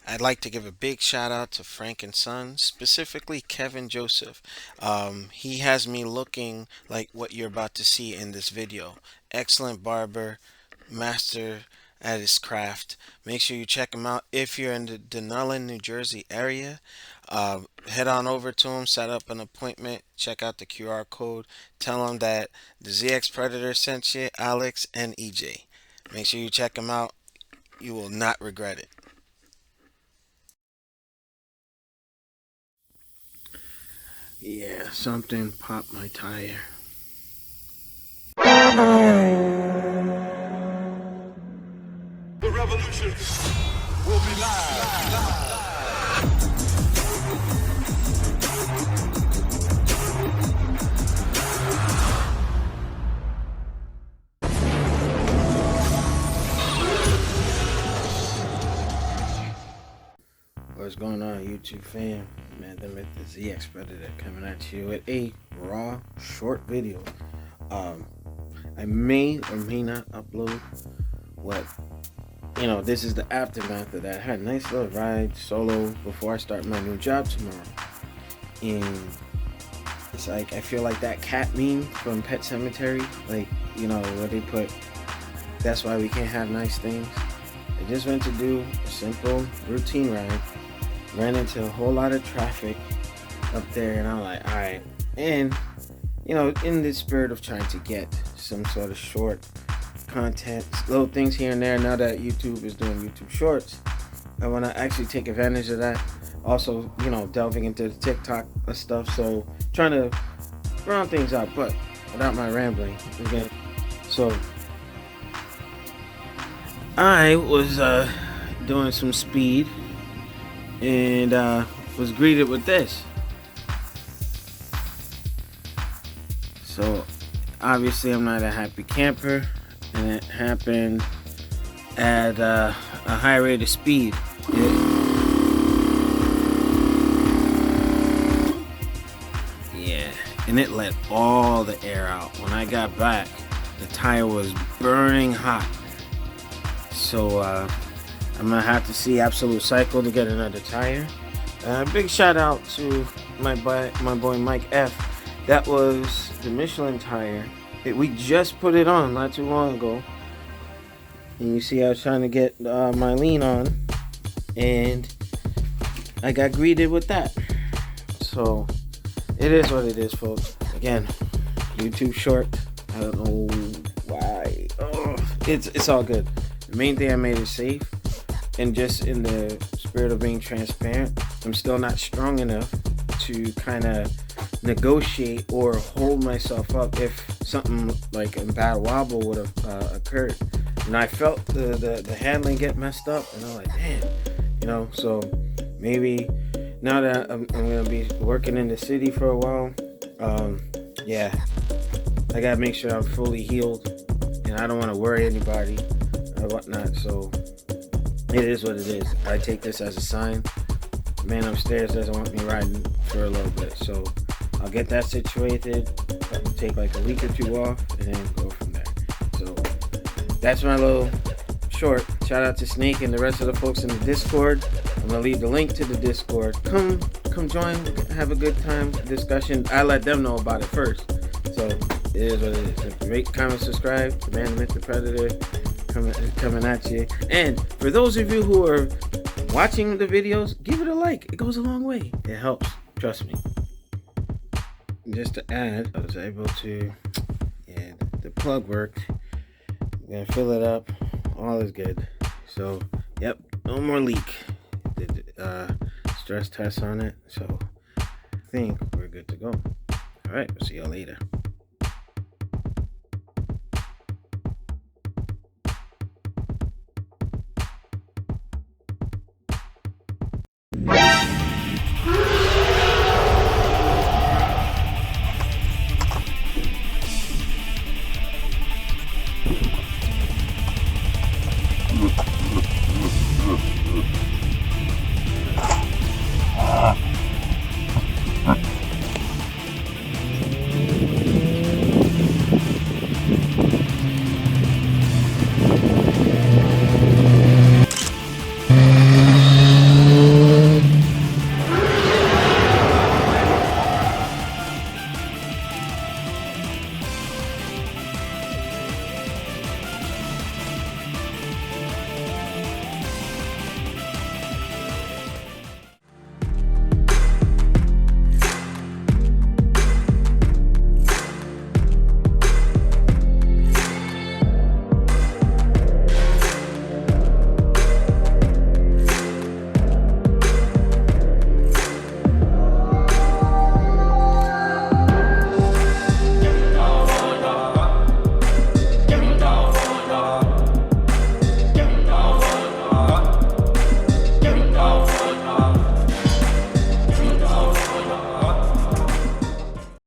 I'd like to give a big shout out to Frank and Son, specifically Kevin Joseph. He has me looking like what you're about to see in this video. Excellent barber, master at his craft. Make sure you check him out if you're in the Denellen, New Jersey area. Head on over to him, set up an appointment, check out the QR code, tell him that the ZXpredator sent you, Alex and EJ. Make sure you check him out. You will not regret it. Yeah, something popped my tire. The revolution will be live. What's going on, YouTube fam? Man, them at the ZXpredator coming at you with a raw short video. I may or may not upload what, this is the aftermath of that. I had a nice little ride solo before I start my new job tomorrow. And it's like, I feel like that cat meme from Pet Cemetery, like, where they put, that's why we can't have nice things. I just went to do a simple routine ride. Ran into a whole lot of traffic up there, and I'm like, all right. And in the spirit of trying to get some sort of short content, little things here and there, now that YouTube is doing YouTube Shorts, I want to actually take advantage of that. Also, delving into the TikTok stuff, so trying to round things out, but without my rambling again. So I was doing some speed and was greeted with this. So obviously I'm not a happy camper, and it happened at a high rate of speed. Yeah, and it let all the air out. When I got back, the tire was burning hot. So I'm gonna have to see Absolute Cycle to get another tire. Big shout out to my boy Mike F. That was the Michelin tire. We just put it on not too long ago, and you see I was trying to get my lean on, and I got greeted with that. So it is what it is, folks. Again, YouTube short. I don't know why. Oh, it's all good. The main thing I made is safe. And just in the spirit of being transparent, I'm still not strong enough to kind of negotiate or hold myself up if something like a bad wobble would have occurred. And I felt the handling get messed up, and I'm like, damn, so maybe now that I'm going to be working in the city for a while, yeah, I got to make sure I'm fully healed, and I don't want to worry anybody or whatnot, so it is what it is. I take this as a sign. The man upstairs doesn't want me riding for a little bit, so I'll get that situated. I'll take like a week or two off and then go from there. So that's my little short. Shout out to Snake and the rest of the folks in the Discord. I'm gonna leave the link to the Discord. Come join, have a good time discussion. I let them know about it first. So it is what it is. Rate, comment, subscribe. The Man, the Myth, the Predator coming at you. And for those of you who are watching the videos, give it a like. It goes a long way. It helps. Trust me. Just to add, I was able to, the plug worked. I'm gonna fill it up. All is good. So, yep, no more leak. Did stress test on it. So, I think we're good to go. All right, we'll see y'all later.